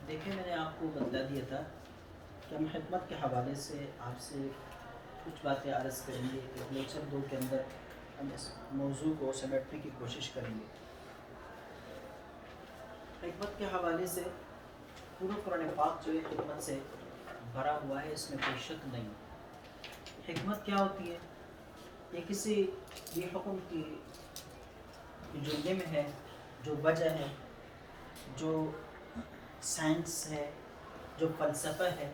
دیکھیں، میں نے آپ کو بتلا دیا تھا کہ ہم خدمت کے حوالے سے آپ سے کچھ باتیں عرض کریں گے کہ لیکچر 2 کے اندر ہم اس موضوع کو سمیٹنے کی کوشش کریں گے۔ خدمت کے حوالے سے پورا قرآن پاک جو ہے خدمت سے بھرا ہوا ہے، اس میں کوئی شک نہیں۔ حکمت کیا ہوتی ہے؟ یہ کسی یہ حکم کی جو علم ہے، جو وجہ ہے، جو سائنس ہے، جو فلسفہ ہے،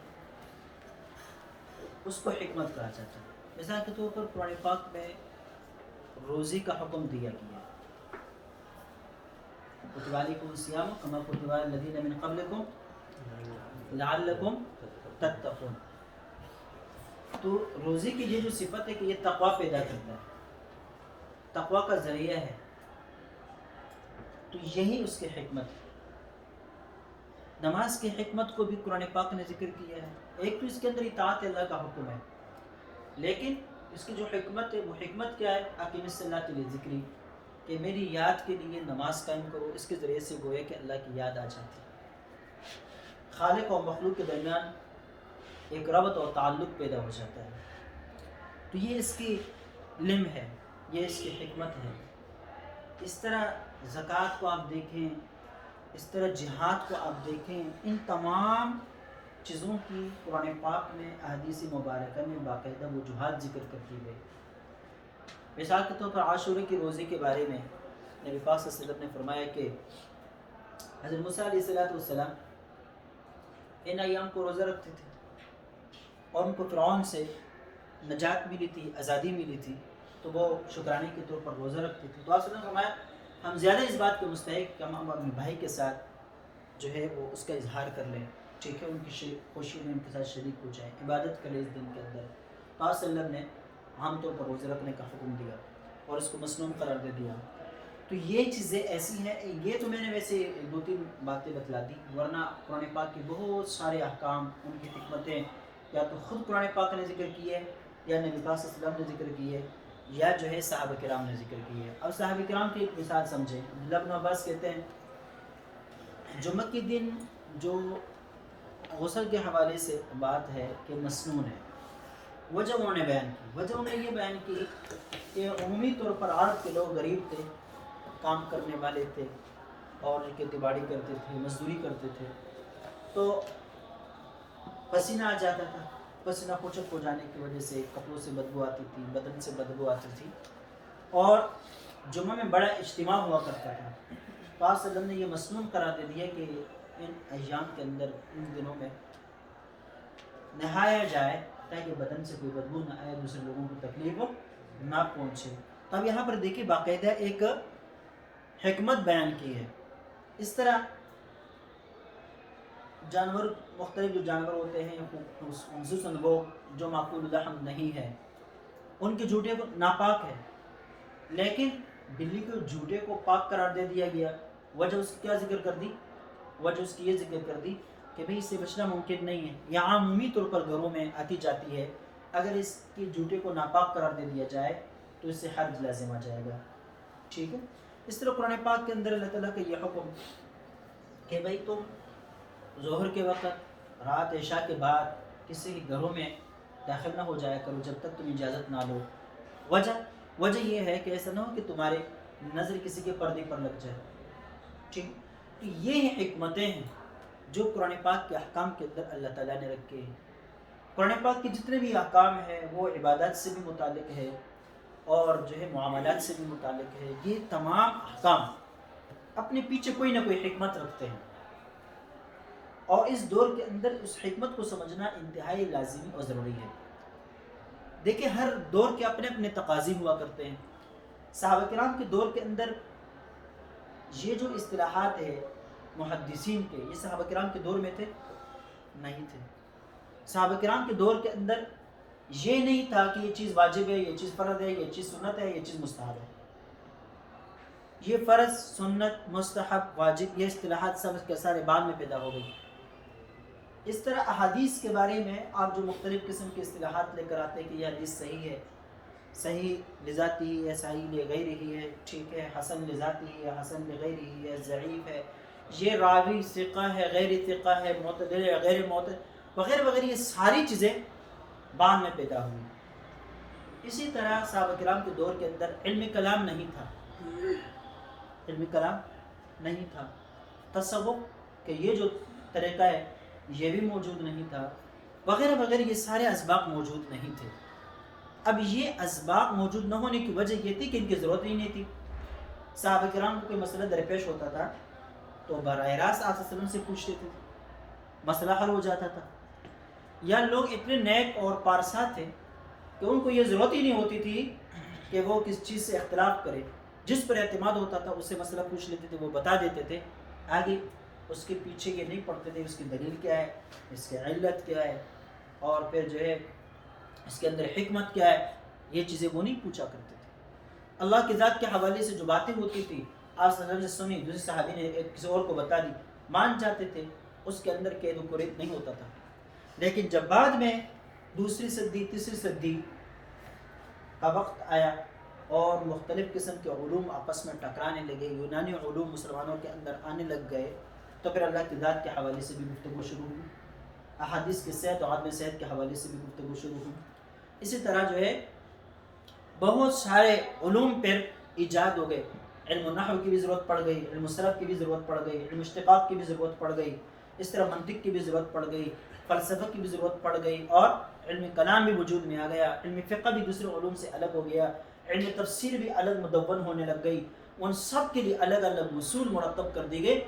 اس کو حکمت کہا جاتا ہے۔ مثال کے طور پر قرآن پاک میں روزی کا حکم دیا گیا ہے، کتب علیکم الصیام کما کتب علی الذین من قبلکم لعلکم تتقون۔ تو روزی کی یہ جو صفت ہے کہ یہ تقوی پیدا کرتا ہے، تقوی کا ذریعہ ہے، تو یہی اس کی حکمت ہے۔ نماز کی حکمت کو بھی قرآن پاک نے ذکر کیا ہے۔ ایک تو اس کے اندر اطاعت اللہ کا حکم ہے، لیکن اس کی جو حکمت ہے وہ حکمت کیا ہے؟ اقیم الصلاۃ لذکری، کہ میری یاد کے لیے نماز قائم کرو۔ اس کے ذریعے سے گویا کہ اللہ کی یاد آ جاتی ہے، خالق اور مخلوق کے درمیان ایک ربط اور تعلق پیدا ہو جاتا ہے۔ تو یہ اس کی علم ہے، یہ اس کی حکمت ہے۔ اس طرح زکوٰۃ کو آپ دیکھیں، اس طرح جہاد کو آپ دیکھیں، ان تمام چیزوں کی قرآن پاک میں احادیث مبارکہ میں باقاعدہ وجوہات ذکر کرتی گئی۔ مثال کے طور پر عاشورے کی روزے کے بارے میں نبی پاک صلی اللہ علیہ وسلم نے فرمایا کہ حضرت موسیٰ علیہ السلام ان ایام کو روزہ رکھتے تھے اور ان کو فرعون سے نجات ملی تھی، آزادی ملی تھی، تو وہ شکرانے کے طور پر روزہ رکھتے تھے۔ تو آپ نے فرمایا ہم زیادہ اس بات کے مستحق کہ ہم اپنے بھائی کے ساتھ جو ہے وہ اس کا اظہار کر لیں، ٹھیک ہے، ان کی خوشی میں ان کے ساتھ شریک ہو جائیں، عبادت کریں اس دن کے اندر۔ تو آپ صلی اللہ علیہ وسلم نے عام طور پر روزے رکھنے کا حکم دیا اور اس کو مسنون قرار دے دیا۔ تو یہ چیزیں ایسی ہیں، یہ تو میں نے ویسے 2-3 باتیں بتلا دی، ورنہ قرآن پاک کے بہت سارے احکام، ان کی حکمتیں یا تو خود قرآن پاک نے ذکر کی ہے، یا نبی پاک صلی اللہ علیہ وسلم نے ذکر کی ہے، یا جو ہے صحابہ کرام نے ذکر کی ہے۔ اب صحابہ کرام کی ایک مثال سمجھیں۔ عبداللہ بن عباس کہتے ہیں جمعہ کے دن جو غسل کے حوالے سے بات ہے کہ مسنون ہے، وجہ انہوں نے بیان کی۔ وجہ انہوں نے یہ بیان کی کہ عمومی طور پر عرب کے لوگ غریب تھے، کام کرنے والے تھے اور کھیتی باڑی کرتے تھے، مزدوری کرتے تھے، تو پسینہ آ جاتا تھا، پسینہ پوچک ہو جانے کی وجہ سے کپڑوں سے بدبو آتی تھی، بدن سے بدبو آتی تھی، اور جمعہ میں بڑا اجتماع ہوا کرتا تھا۔ تو آپ صلی اللہ علیہ وسلم نے یہ مسنون قرار دے دیا کہ ان ایام کے اندر، ان دنوں میں نہایا جائے تاکہ بدن سے کوئی بدبو نہ آئے، دوسرے لوگوں کو تکلیف نہ پہنچے۔ تو اب یہاں پر دیکھیں باقاعدہ ایک حکمت بیان کی ہے۔ اس طرح جانور، مختلف جو جانور ہوتے ہیں، خصوصاً وہ جو معقول لحم نہیں ہے، ان کے جھوٹے کو ناپاک ہے، لیکن بلی کے جھوٹے کو پاک قرار دے دیا گیا۔ وجہ اس کی کیا ذکر کر دی؟ وجہ اس کی یہ ذکر کر دی کہ بھئی اس سے بچنا ممکن نہیں ہے، یا عمومی طور پر گھروں میں آتی جاتی ہے، اگر اس کے جھوٹے کو ناپاک قرار دے دیا جائے تو اس سے حرج لازم آ جائے گا، ٹھیک ہے۔ اس طرح قرآن پاک کے اندر اللہ تعالیٰ کا یہ حکم کہ بھئی تم ظہر کے وقت، رات عشاء کے بعد کسی کے گھروں میں داخل نہ ہو جایا کرو جب تک تم اجازت نہ لو۔ وجہ یہ ہے کہ ایسا نہ ہو کہ تمہارے نظر کسی کے پردے پر لگ جائے، ٹھیک۔ تو یہ حکمتیں ہیں جو قرآن پاک کے احکام کے اندر اللہ تعالیٰ نے رکھے ہیں۔ قرآن پاک کے جتنے بھی احکام ہیں وہ عبادات سے بھی متعلق ہے اور جو ہے معاملات سے بھی متعلق ہے۔ یہ تمام احکام اپنے پیچھے کوئی نہ کوئی حکمت رکھتے ہیں، اور اس دور کے اندر اس حکمت کو سمجھنا انتہائی لازمی اور ضروری ہے۔ دیکھیں ہر دور کے اپنے اپنے تقاضے ہوا کرتے ہیں۔ صحابہ کرام کے دور کے اندر یہ جو اصطلاحات ہیں محدثین کے، یہ صحابہ کرام کے دور میں تھے؟ نہیں تھے۔ صحابہ کرام کے دور کے اندر یہ نہیں تھا کہ یہ چیز واجب ہے، یہ چیز فرض ہے، یہ چیز سنت ہے، یہ چیز مستحب ہے۔ یہ فرض، سنت، مستحب، واجب، یہ اصطلاحات سب کے سارے بعد میں پیدا ہو گئی۔ اس طرح احادیث کے بارے میں آپ جو مختلف قسم کی اصطلاحات لے کر آتے ہیں کہ یہ حدیث صحیح ہے، صحیح لذاتی ہے، صحیح لغیرہ ہے، ٹھیک ہے، حسن لذاتی ہے، حسن لغیرہ ہے، ضعیف ہے، یہ راوی ثقہ ہے، غیر ثقہ ہے، معتدل ہے، غیر معتدل وغیرہ وغیرہ، یہ ساری چیزیں بعد میں پیدا ہوئی۔ اسی طرح صحابہ کرام کے دور کے اندر علم کلام نہیں تھا، علم کلام نہیں تھا، تصوف کہ یہ جو طریقہ ہے یہ بھی موجود نہیں تھا، وغیرہ وغیرہ، یہ سارے اسباق موجود نہیں تھے۔ اب یہ اسباق موجود نہ ہونے کی وجہ یہ تھی کہ ان کی ضرورت ہی نہیں تھی۔ صحابہ کرام کو کوئی مسئلہ درپیش ہوتا تھا تو براہ راست آپ صلی اللہ علیہ وسلم سے پوچھتے تھے، مسئلہ حل ہو جاتا تھا۔ یا لوگ اتنے نیک اور پارسا تھے کہ ان کو یہ ضرورت ہی نہیں ہوتی تھی کہ وہ کس چیز سے اختلاف کرے، جس پر اعتماد ہوتا تھا اس سے مسئلہ پوچھ لیتے تھے، وہ بتا دیتے تھے، آگے اس کے پیچھے یہ نہیں پڑھتے تھے اس کی دلیل کیا ہے، اس کی علت کیا ہے، اور پھر جو ہے اس کے اندر حکمت کیا ہے، یہ چیزیں وہ نہیں پوچھا کرتے تھے۔ اللہ کی ذات کے حوالے سے جو باتیں ہوتی تھی آپ صلی اللہ علیہ وسلم سے سنی، دوسرے صحابی نے کسی اور کو بتا دی، مان جاتے تھے، اس کے اندر قید و قید نہیں ہوتا تھا۔ لیکن جب بعد میں دوسری صدی تیسری صدی کا وقت آیا اور مختلف قسم کے علوم آپس میں ٹکرانے لگے، یونانی علوم مسلمانوں کے اندر آنے لگ گئے، تو پھر اللہ کی ذات کے حوالے سے بھی گفتگو شروع ہوئی، احادیث کے صحت و عدم صحت کے حوالے سے بھی گفتگو شروع ہوئی۔ اسی طرح جو ہے بہت سارے علوم پر ایجاد ہو گئے، علم نحو کی بھی ضرورت پڑ گئی، علم صرف کی بھی ضرورت پڑ گئی، علم اشتقاق کی بھی ضرورت پڑ گئی، اس طرح منطق کی بھی ضرورت پڑ گئی، فلسفہ کی بھی ضرورت پڑ گئی، اور علم کلام بھی وجود میں آ گیا، علم فقہ بھی دوسرے علوم سے الگ ہو گیا، علم تفسیر بھی الگ مدون ہونے لگ گئی۔ ان سب کے لیے الگ الگ اصول مرتب کر دی گئے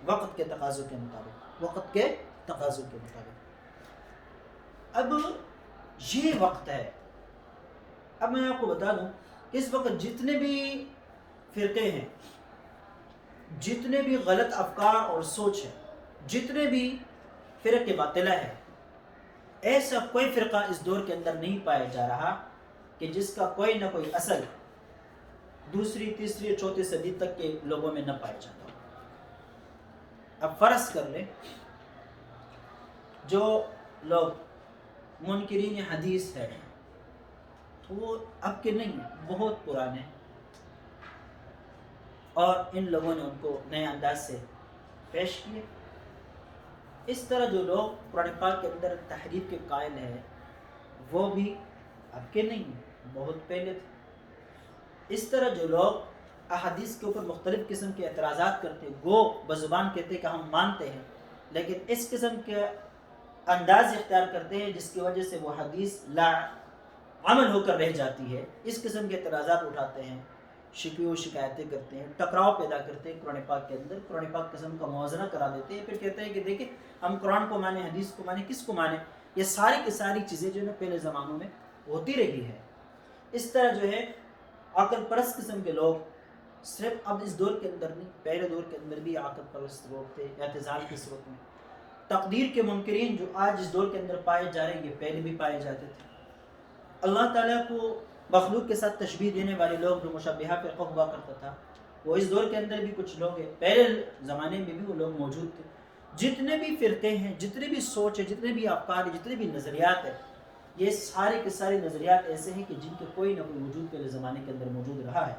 وقت کے تقاضوں کے مطابق، وقت کے تقاضوں کے مطابق۔ اب یہ وقت ہے، اب میں آپ کو بتا دوں کہ اس وقت جتنے بھی فرقے ہیں، جتنے بھی غلط افکار اور سوچ ہے، جتنے بھی فرقے باطلہ ہے، ایسا کوئی فرقہ اس دور کے اندر نہیں پایا جا رہا کہ جس کا کوئی نہ کوئی اصل دوسری تیسری چوتھی صدی تک کے لوگوں میں نہ پایا جاتا ہو۔ اب فرض کر لیں جو لوگ منکرین حدیث ہے تو وہ اب کے نہیں ہیں، بہت پرانے ہیں، اور ان لوگوں نے ان کو نئے انداز سے پیش کیے۔ اس طرح جو لوگ قرآن پاک کے اندر تحریف کے قائل ہیں وہ بھی اب کے نہیں ہیں، بہت پہلے تھے۔ اس طرح جو لوگ احادیث کے اوپر مختلف قسم کے اعتراضات کرتے، گو بزبان کہتے کہ ہم مانتے ہیں، لیکن اس قسم کے انداز اختیار کرتے ہیں جس کی وجہ سے وہ حدیث لا عمل ہو کر رہ جاتی ہے، اس قسم کے اعتراضات اٹھاتے ہیں، شکوے و شکایتیں کرتے ہیں، ٹکراؤ پیدا کرتے ہیں قرآن پاک کے اندر، قرآن پاک قسم کا موازنہ کرا دیتے ہیں، پھر کہتے ہیں کہ دیکھیں ہم قرآن کو مانیں، حدیث کو مانیں، کس کو مانیں؟ یہ ساری کی ساری چیزیں جو ہے پہلے زمانوں میں ہوتی رہی ہے۔ اس طرح جو ہے عقل پرست قسم کے لوگ صرف اب اس دور کے اندر نہیں، پہلے دور کے اندر بھی عقل پرست لوگ تھے، اعتزال کی صورت میں۔ تقدیر کے منکرین جو آج اس دور کے اندر پائے جا رہے ہیں یہ پہلے بھی پائے جاتے تھے۔ اللہ تعالیٰ کو مخلوق کے ساتھ تشبیہ دینے والے لوگ جو مشبہہ فرقہ ہوا کرتا تھا، وہ اس دور کے اندر بھی کچھ لوگ ہیں، پہلے زمانے میں بھی وہ لوگ موجود تھے۔ جتنے بھی فرقے ہیں، جتنے بھی سوچ ہے، جتنے بھی افکار ہیں، جتنے بھی نظریات ہیں، یہ سارے کے سارے نظریات ایسے ہیں کہ جن کے کوئی نہ کوئی وجود پہلے زمانے کے اندر موجود رہا ہے۔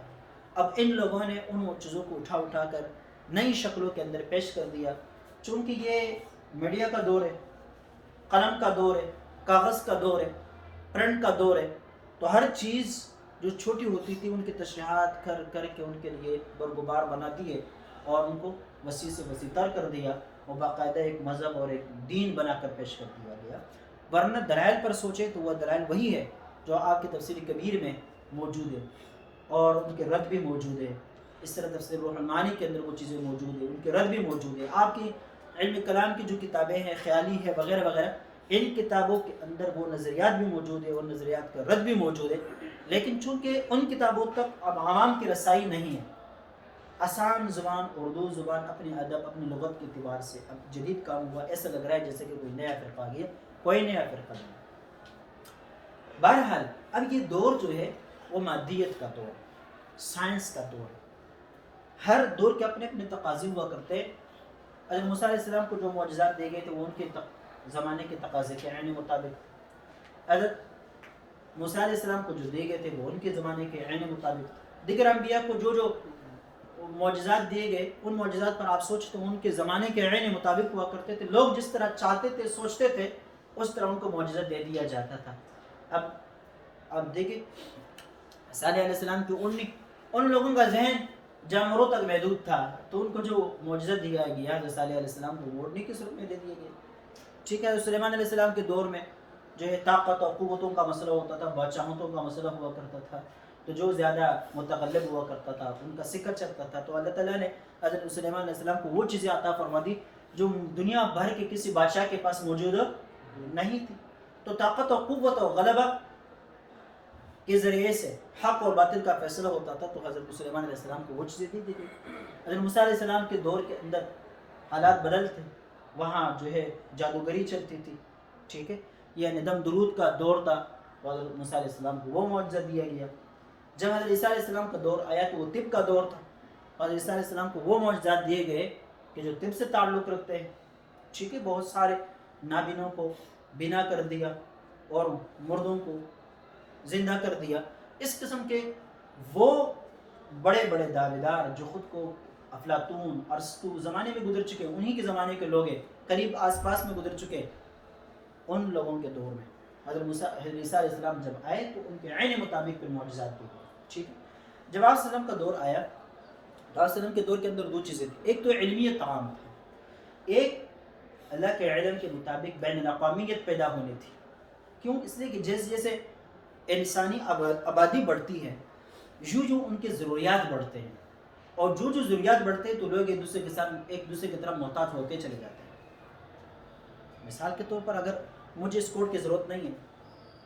اب ان لوگوں نے ان چیزوں کو اٹھا کر نئی شکلوں کے اندر پیش کر دیا۔ چونکہ یہ میڈیا کا دور ہے، قلم کا دور ہے، کاغذ کا دور ہے، پرنٹ کا دور ہے، تو ہر چیز جو چھوٹی ہوتی تھی ان کی تشریحات کر کے ان کے لیے برگبار بنا دیے اور ان کو وسیع سے وسیع تر کر دیا، اور باقاعدہ ایک مذہب اور ایک دین بنا کر پیش کر دیا گیا۔ ورنہ دلائل پر سوچے تو وہ دلائل وہی ہے جو آپ کی تفسیر کبیر میں موجود ہے، اور ان کے رد بھی موجود ہے۔ اس طرح تفسیر روح المعانی کے اندر وہ چیزیں موجود ہیں، ان کے رد بھی موجود ہے۔ آپ کی علم کلام کی جو کتابیں ہیں، خیالی ہے وغیرہ وغیرہ، ان کتابوں کے اندر وہ نظریات بھی موجود ہے اور نظریات کا رد بھی موجود ہے، لیکن چونکہ ان کتابوں تک اب عوام کی رسائی نہیں ہے، آسان زبان اردو زبان اپنے ادب اپنی لغت کے اعتبار سے اب جدید کام ہوا، ایسا لگ رہا ہے جیسے کہ کوئی نیا فرقہ آ گیا، کوئی نیا فرقہ نہیں۔ بہرحال اب یہ دور جو ہے وہ مادیت کا دور، سائنس کا دور ہے۔ ہر دور کے اپنے اپنے تقاضے ہوا کرتے ہیں۔ حضرت موسیٰ علیہ السلام کو جو معجزات دیے گئے تھے وہ ان کے زمانے کے تقاضے کے عین مطابق، حضرت موسیٰ علیہ السلام کو جو دیے گئے تھے وہ ان کے زمانے کے عین مطابق، دیگر انبیاء کو جو معجزات دیے گئے، ان معجزات پر آپ سوچتے ہیں ان کے زمانے کے عین مطابق ہوا کرتے تھے، لوگ جس طرح چاہتے تھے سوچتے تھے اس طرح ان کو معجزہ دے دیا جاتا تھا۔ اب دیکھیں صالح علیہ السلام کی ان لوگوں کا ذہن جانوروں تک محدود تھا، تو ان کو جو معجزہ دیا گیا حضرت صالح علیہ السلام کو وہ اڑنے کی صورت میں دے دیا گیا۔ ٹھیک ہے، سلیمان علیہ السلام کے دور میں جو ہے طاقت اور قوتوں کا مسئلہ ہوتا تھا، بادشاہتوں کا مسئلہ ہوا کرتا تھا، تو جو زیادہ متغلب ہوا کرتا تھا ان کا سکہ چلتا تھا، تو اللہ تعالیٰ نے حضرت سلیمان علیہ السلام کو وہ چیزیں عطا فرما دی جو دنیا بھر کے کسی بادشاہ کے پاس موجود نہیں تھی۔ تو طاقت اور قوت اور غلبہ کے ذریعے سے حق اور باطل کا فیصلہ ہوتا تھا، تو حضرت سلیمان علیہ السلام کو وہ چیزیں دی گئی۔ حضرت موسیٰ علیہ السلام کے دور کے اندر حالات بدل تھے، وہاں جو ہے جادوگری چلتی تھی، ٹھیک ہے، یہ ندم درود کا دور تھا، حضرت موسیٰ علیہ السلام کو وہ معجزہ دیا گیا۔ جب حضرت عیسیٰ علیہ السلام کا دور آیا تو وہ طب کا دور تھا، حضرت عیسیٰ علیہ السلام کو وہ معجزات دیے گئے کہ جو طب سے تعلق رکھتے ہیں، ٹھیک ہے، بہت سارے نابینوں کو بنا کر دیا اور مردوں کو زندہ کر دیا۔ اس قسم کے وہ بڑے بڑے دعویدار جو خود کو افلاطون، ارسطو زمانے میں گزر چکے، انہی کے زمانے کے لوگ ہیں، قریب آس پاس میں گزر چکے، ان لوگوں کے دور میں حضرت عیسیٰ علیہ السلام جب آئے تو ان کے عین مطابق پھر معجزات دی گئی، ٹھیک ہے۔ جب آپ وسلم کا دور آیا تو آپ وسلم کے دور کے اندر دو چیزیں تھیں، ایک تو علمیت عام تھا، ایک اللہ کے علم کے مطابق بین الاقوامیت پیدا ہونی تھی۔ کیوں؟ اس لیے کہ جیسے جیسے انسانی آبادی بڑھتی ہے، یوں ان کے ضروریات بڑھتے ہیں، اور جو ضروریات بڑھتے ہیں تو لوگ ایک دوسرے کے ساتھ ایک دوسرے کی طرف محتاج ہوتے چلے جاتے ہیں۔ مثال کے طور پر اگر مجھے اس کوٹ کی ضرورت نہیں ہے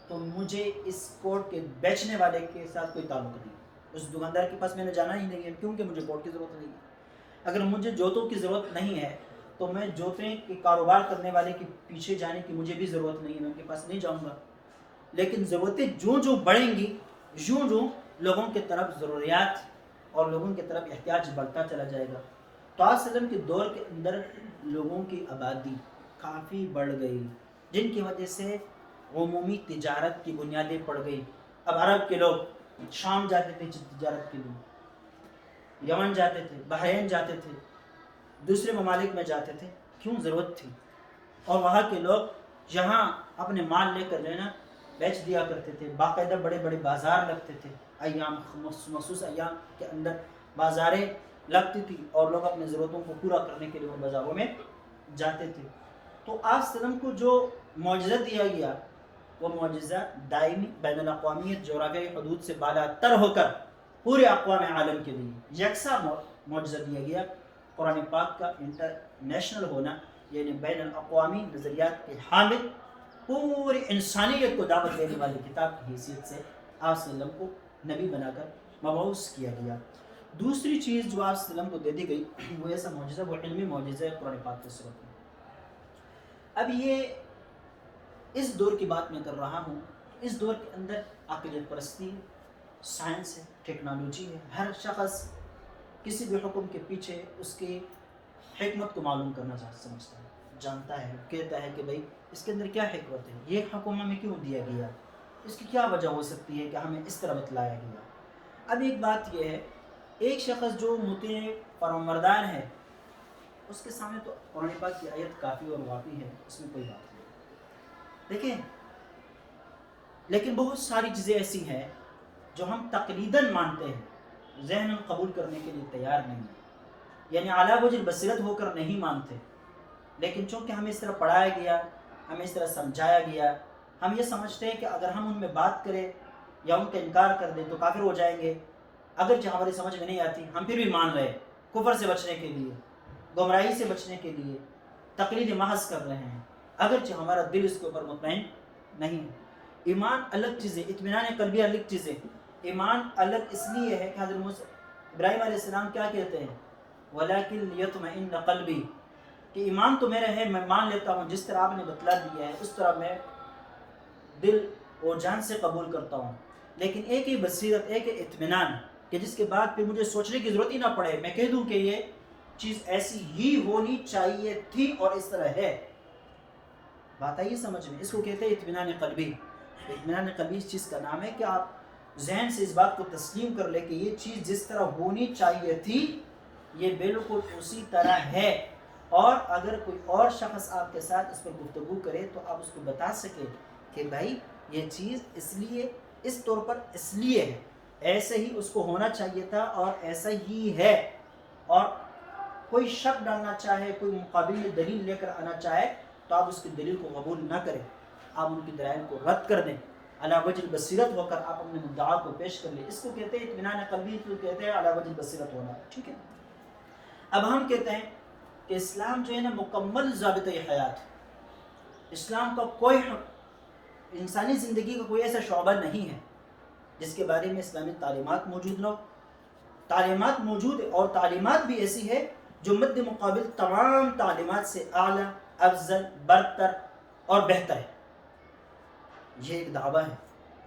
تو مجھے اس کوٹ کے بیچنے والے کے ساتھ کوئی تعلق نہیں، اس دکاندار کے پاس میں نے جانا ہی نہیں ہے، کیونکہ مجھے کوٹ کی ضرورت نہیں ہے۔ اگر مجھے جوتوں کی ضرورت نہیں ہے تو میں جوتے کے کاروبار کرنے والے کے پیچھے جانے کی مجھے بھی ضرورت نہیں ہے، میں ان کے پاس نہیں جاؤں گا۔ لیکن ضرورتیں جو بڑھیں گی، جو لوگوں کی طرف ضروریات اور لوگوں کی طرف احتیاج بڑھتا چلا جائے گا۔ تو آپ وسلم کے دور کے اندر لوگوں کی آبادی کافی بڑھ گئی، جن کی وجہ سے عمومی تجارت کی بنیادیں پڑ گئی۔ اب عرب کے لوگ شام جاتے تھے تجارت کے لیے، یمن جاتے تھے، بحرین جاتے تھے، دوسرے ممالک میں جاتے تھے، کیوں؟ ضرورت تھی، اور وہاں کے لوگ یہاں اپنے مال لے کر لینا بیچ دیا کرتے تھے، باقاعدہ بڑے بڑے بازار لگتے تھے، مخصوص ایام کے اندر بازاریں لگتی تھی اور لوگ اپنے ضرورتوں کو پورا کرنے کے لیے ان بازاروں میں جاتے تھے۔ تو آپ وسلم کو جو معجزہ دیا گیا وہ معجزہ دائمی بین الاقوامیت جغرافیائی حدود سے بالا تر ہو کر پورے اقوام عالم کے لیے یکساں معجزہ دیا گیا۔ قرآن پاک کا انٹرنیشنل ہونا، یعنی بین الاقوامی نظریات کے حامل، پوری انسانیت کو دعوت دینے والی کتاب کی حیثیت سے آپ صلی اللہ علیہ وسلم کو نبی بنا کر مبعوث کیا گیا۔ دوسری چیز جو آپ صلی اللہ علیہ وسلم کو دے دی گئی وہ ایسا معجزہ، وہ علمی معجزہ ہے قرآن پاک کی صورت میں۔ اب یہ اس دور کی بات میں کر رہا ہوں، اس دور کے اندر عقیدت پرستی ہے، سائنس ہے، ٹیکنالوجی ہے، ہر شخص کسی بھی حکم کے پیچھے اس کی حکمت کو معلوم کرنا سمجھتا ہے، جانتا ہے، کہتا ہے کہ بھئی اس کے اندر کیا حکمت ہے، یہ حکم ہمیں کیوں دیا گیا، اس کی کیا وجہ ہو سکتی ہے کہ ہمیں اس طرح بتلایا گیا۔ اب ایک بات یہ ہے، ایک شخص جو مطیع فرمانبردار ہے اس کے سامنے تو قرآن پاک کی آیت کافی اور وافی ہے، اس میں کوئی بات نہیں۔ دیکھیں، لیکن بہت ساری چیزیں ایسی ہیں جو ہم تقلیداً مانتے ہیں، ذہن قبول کرنے کے لیے تیار نہیں ہیں، یعنی اعلیٰ وجہ بصیرت ہو کر نہیں مانتے، لیکن چونکہ ہمیں اس طرح پڑھایا گیا، ہمیں اس طرح سمجھایا گیا، ہم یہ سمجھتے ہیں کہ اگر ہم ان میں بات کریں یا ان کا انکار کر دیں تو کافر ہو جائیں گے، اگرچہ ہماری سمجھ میں نہیں آتی ہم پھر بھی مان رہے ہیں، کفر سے بچنے کے لیے، گمراہی سے بچنے کے لیے تقلید محض کر رہے ہیں، اگرچہ ہمارا دل اس کے اوپر مطمئن نہیں ہے۔ ایمان الگ چیز ہے، اطمینان قلبی الگ چیز ہے۔ ایمان الگ اس لیے ہے کہ حضرت ابراہیم علیہ السلام کیا کہتے ہیں، وَلَكِنْ لِيَطْمَئِنَّ قَلْبِي، کہ ایمان تو میرا ہے، میں مان لیتا ہوں جس طرح آپ نے بتلا دیا ہے اس طرح میں دل اور جان سے قبول کرتا ہوں، لیکن ایک ہی بصیرت، ایک ہی اطمینان کہ جس کے بعد پھر مجھے سوچنے کی ضرورت ہی نہ پڑے، میں کہہ دوں کہ یہ چیز ایسی ہی ہونی چاہیے تھی اور اس طرح ہے۔ بات آئی سمجھ میں؟ اس کو کہتے ہیں اطمینان قلبی۔ اطمینان قلبی اس چیز کا نام ہے کہ آپ ذہن سے اس بات کو تسلیم کر لیں کہ یہ چیز جس طرح ہونی چاہیے تھی یہ بالکل اسی طرح ہے، اور اگر کوئی اور شخص آپ کے ساتھ اس پر گفتگو کرے تو آپ اس کو بتا سکیں کہ بھائی یہ چیز اس لیے، اس طور پر اس لیے ہے، ایسے ہی اس کو ہونا چاہیے تھا اور ایسا ہی ہے. اور کوئی شک ڈالنا چاہے، کوئی مقابل میں دلیل لے کر آنا چاہے تو آپ اس کی دلیل کو قبول نہ کریں، آپ ان کی دلائل کو رد کر دیں، علی وجہ البصیرت ہو کر آپ اپنے مدعا کو پیش کر لیں. اس کو کہتے ہیں اطمینان قلبی، اس کو کہتے ہیں علی وجہ البصیرت ہونا. ٹھیک ہے. اب ہم کہتے ہیں کہ اسلام جو ہے نا مکمل ضابطۂ حیات ہے. اسلام کا کوئی انسانی زندگی کا کوئی ایسا شعبہ نہیں ہے جس کے بارے میں اسلامی تعلیمات موجود نہ ہو. تعلیمات موجود ہے، اور تعلیمات بھی ایسی ہے جو مد مقابل تمام تعلیمات سے اعلیٰ، افضل، برتر اور بہتر ہے. یہ ایک دعویٰ ہے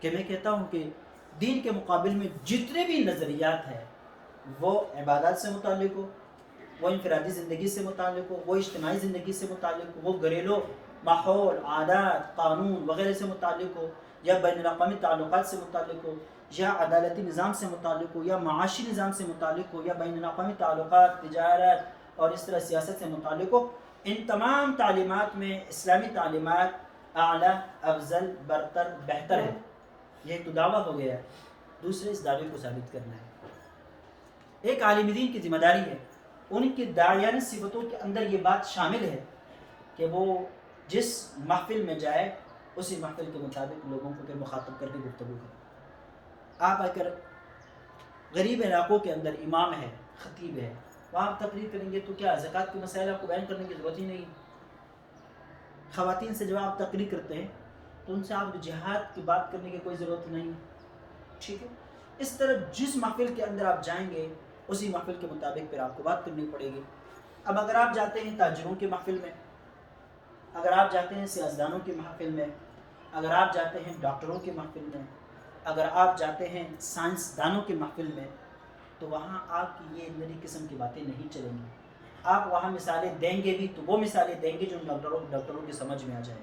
کہ میں کہتا ہوں کہ دین کے مقابل میں جتنے بھی نظریات ہیں وہ عبادات سے متعلق ہو، وہ انفرادی زندگی سے متعلق ہو، وہ اجتماعی زندگی سے متعلق ہو، وہ گھریلو ماحول، عادات، قانون وغیرہ سے متعلق ہو، یا بین الاقوامی تعلقات سے متعلق ہو، یا عدالتی نظام سے متعلق ہو، یا معاشی نظام سے متعلق ہو، یا بین الاقوامی تعلقات، تجارت اور اس طرح سیاست سے متعلق ہو، ان تمام تعلیمات میں اسلامی تعلیمات اعلیٰ، افضل، برتر، بہتر ہے. یہ ایک تو دعویٰ ہو گیا ہے. دوسرے اس دعوے کو ثابت کرنا ہے. ایک عالم دین کی ذمہ داری ہے ان کی داعیانہ صفتوں کے اندر یہ بات شامل ہے کہ وہ جس محفل میں جائے اسی محفل کے مطابق لوگوں کو پھر مخاطب کر کے گفتگو کرے. آپ اگر غریب علاقوں کے اندر امام ہے، خطیب ہے، وہاں آپ تقریر کریں گے تو کیا زکوٰۃ کے مسائل آپ کو بیان کرنے کی ضرورت ہی نہیں. خواتین سے جب آپ تقریر کرتے ہیں تو ان سے آپ جہاد کی بات کرنے کی کوئی ضرورت نہیں. ٹھیک ہے. اس طرح جس محفل کے اندر آپ جائیں گے اسی محفل کے مطابق پھر آپ کو بات کرنی پڑے گی. اب اگر آپ جاتے ہیں تاجروں کی محفل میں، اگر آپ جاتے ہیں سیاستدانوں کی محفل میں، اگر آپ جاتے ہیں ڈاکٹروں کی محفل میں، اگر آپ جاتے ہیں سائنسدانوں کی محفل میں، تو وہاں آپ کی یہ نئی قسم کی باتیں نہیں چلیں گی. آپ وہاں مثالیں دیں گے بھی تو وہ مثالیں دیں گے جو ان ڈاکٹروں کی سمجھ میں آ جائیں،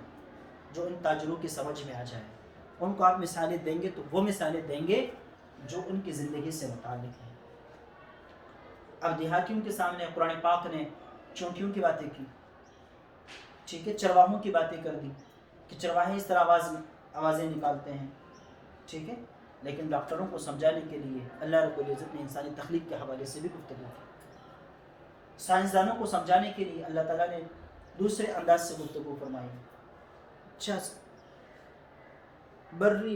جو ان تاجروں کی سمجھ میں آ جائیں. ان کو آپ مثالیں دیں گے تو وہ مثالیں دیں گے جو ان کی زندگی سے متعلق ہیں. اب دیہاتیوں کے سامنے قرآن پاک نے چونٹیوں کی باتیں کی، ٹھیک ہے، چرواہوں کی باتیں کر دی کہ چرواہے اس طرح آوازیں نکالتے ہیں. ٹھیک ہے. لیکن ڈاکٹروں کو سمجھانے کے لیے اللہ رب العزت نے انسانی تخلیق کے حوالے سے بھی گفتگو کی. سائنسدانوں کو سمجھانے کے لیے اللہ تعالیٰ نے دوسرے انداز سے گفتگو فرمائی.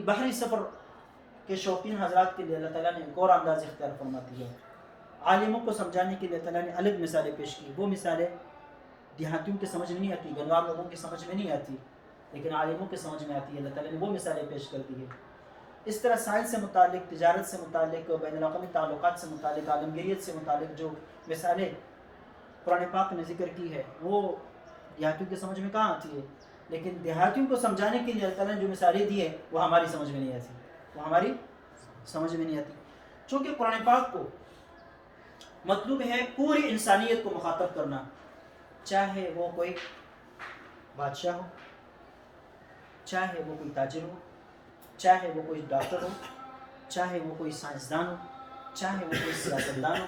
بحری سفر کے شوقین حضرات کے لیے اللہ تعالیٰ نے ایک اور انداز اختیار فرما دیا. عالموں کو سمجھانے کے لیے اللہ تعالیٰ نے الگ مثالیں پیش کی. وہ مثالیں دیہاتیوں کی سمجھ میں نہیں آتی، گنوار لوگوں کی سمجھ میں نہیں آتی، لیکن عالموں کی سمجھ میں آتی ہے. اللہ تعالیٰ نے وہ مثالیں پیش کر دی ہے. اس طرح سائنس سے متعلق، تجارت سے متعلق، بین الاقوامی تعلقات سے متعلق، عالمگیریت سے متعلق جو مثالیں قرآن پاک نے ذکر کی ہے وہ دیہاتیوں کی سمجھ میں کہاں آتی ہے. لیکن دیہاتیوں کو سمجھانے کے لیے اللہ تعالیٰ نے جو مثالیں دی ہے وہ ہماری سمجھ میں نہیں آتی، وہ ہماری سمجھ میں نہیں آتی. چونکہ قرآن پاک کو مطلوب ہے پوری انسانیت کو مخاطب کرنا، چاہے وہ کوئی بادشاہ ہو، چاہے وہ کوئی تاجر ہو، چاہے وہ کوئی ڈاکٹر ہو، چاہے وہ کوئی سائنسدان ہو، چاہے وہ کوئی سیاستدان ہو،